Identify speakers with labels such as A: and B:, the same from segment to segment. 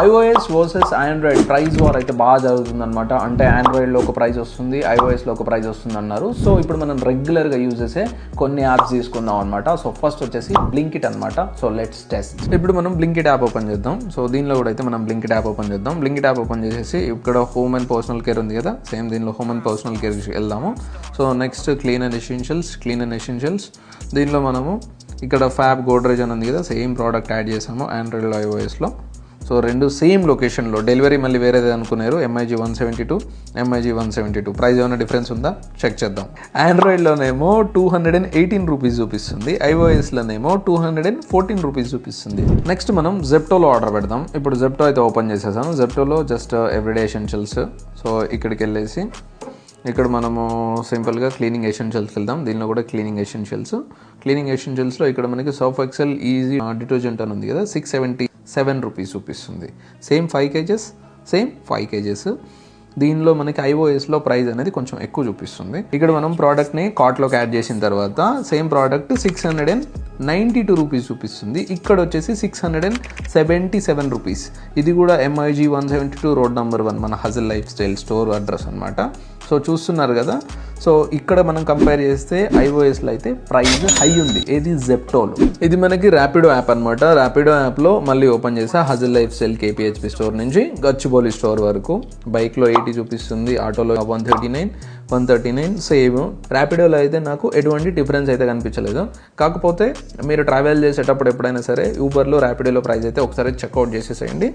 A: iOS versus Android price war అయితే బాగా జరుగుతుందన్నమాట. అంటే ఆండ్రాయిడ్లో ఒక ప్రైస్ వస్తుంది, iOSలో ఒక ప్రైస్ వస్తుంది అన్నారు. సో ఇప్పుడు మనం రెగ్యులర్గా యూజ్ చేసే కొన్ని యాప్స్ తీసుకుందాం అనమాట. సో ఫస్ట్ వచ్చేసి బ్లింకిట్ అనమాట. So let's test. ఇప్పుడు మనం బ్లింకిట్ యాప్ ఓపెన్ చేద్దాం. సో దీనిలో కూడా అయితే మనం బ్లింకిట్ యాప్ ఓపెన్ చేద్దాం. బ్లింకిట్ యాప్ ఓపెన్ చేసేసి ఇక్కడ హోమ్ అండ్ పర్సనల్ కేర్ ఉంది కదా, సేమ్ దీనిలో హోమ్ అండ్ పర్సనల్ కేర్కి వెళ్దాము. So next clean and essentials. దీనిలో మనము ఇక్కడ ఫ్యాబ్ గోడ్రేజ్ అని ఉంది కదా, సేమ్ ప్రోడక్ట్ యాడ్ చేసాము ఆండ్రాయిడ్లో iOSలో. సో రెండు సేమ్ లొకేషన్లో, డెలివరీ మళ్ళీ వేరేది అనుకున్నారు. MIG 172, MIG 172 ప్రైస్ ఏమైనా డిఫరెన్స్ ఉందా చెక్ చేద్దాం. ఆండ్రాయిడ్లోనేమో 218 రూపీస్ చూపిస్తుంది, iOSలోనేమో 214 రూపీస్ చూపిస్తుంది. నెక్స్ట్ మనం జెప్టోలో ఆర్డర్ పెడదాం. ఇప్పుడు జెప్టో అయితే ఓపెన్ చేసేసాను. జెప్టోలో జస్ట్ ఎవ్రీడే ఎసెన్షియల్స్. సో ఇక్కడికి వెళ్ళేసి ఇక్కడ మనము సింపుల్గా క్లీనింగ్ ఎసెన్షియల్స్కి వెళ్దాం. దీనిలో కూడా క్లీనింగ్ ఎసెన్షియల్స్లో ఇక్కడ మనకి సర్ఫ్ ఎక్సెల్ ఈజీ డిటర్జెంట్ అని ఉంది కదా, 677 రూపీస్ చూపిస్తుంది. Same 5 kgs. దీనిలో మనకి iOSలో ప్రైస్ అనేది కొంచెం ఎక్కువ చూపిస్తుంది. ఇక్కడ మనం ప్రోడక్ట్ని కార్ట్లోకి యాడ్ చేసిన తర్వాత సేమ్ ప్రోడక్ట్ 692 రూపీస్ చూపిస్తుంది. ఇక్కడ వచ్చేసి 677 రూపీస్. ఇది కూడా MIG 172 రోడ్ నెంబర్ 1 మన hazel life style store address అనమాట. సో చూస్తున్నారు కదా. సో ఇక్కడ మనం కంపేర్ చేస్తే iOSలో అయితే ప్రైస్ హై ఉంది. ఏది జెప్టోలో. ఇది మనకి ర్యాపిడో యాప్ అనమాట. ర్యాపిడో యాప్లో మళ్ళీ ఓపెన్ చేసా hazel life style KPHP store నుంచి గచ్చిబౌలి స్టోర్ వరకు. బైక్లో 80 చూపిస్తుంది, ఆటోలో 139 సేమ్. ర్యాపిడోలో అయితే నాకు ఎటువంటి డిఫరెన్స్ అయితే కనిపించలేదు. కాకపోతే మీరు ట్రావెల్ చేసేటప్పుడు ఎప్పుడైనా సరే ఊబర్లో ర్యాపిడోలో ప్రైస్ అయితే ఒకసారి చెక్అవుట్ చేసేసేయండి.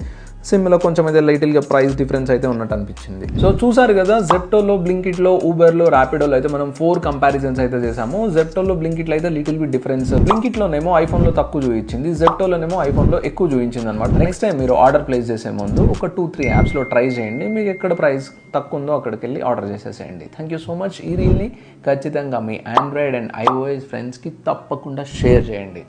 A: సిమ్లో కొంచెం అయితే లైట్గా ప్రైస్ డిఫరెన్స్ అయితే ఉన్నట్టు అనిపించింది. సో చూసారు కదా, జెప్టోలో, బ్లింకిట్లో, ఊబర్లో, ర్యాపిడోలో అయితే మనం 4 కంపారిజన్స్ అయితే చేసాము. జెప్టోలో, బ్లింకిట్లో అయితే లిటిల్ బిట్ డిఫరెన్స్. బ్లింకిట్లోనేమో ఐఫోన్లో తక్కువ చూపించింది, జెప్టోలోనేమో ఐఫోన్లో ఎక్కువ చూపించింది అనమాట. నెక్స్ట్ టైం మీరు ఆర్డర్ ప్లేస్ చేసే ముందు ఒక 2-3 యాప్స్లో ట్రై చేయండి. మీకు ఎక్కడ ప్రైస్ తక్కువ ఉందో అక్కడికి వెళ్ళి ఆర్డర్ చేసేసేయండి. Thank you so much. ఈ రీల్ని ఖచ్చితంగా మీ ఆండ్రాయిడ్ అండ్ iOS ఫ్రెండ్స్కి తప్పకుండా షేర్ చేయండి.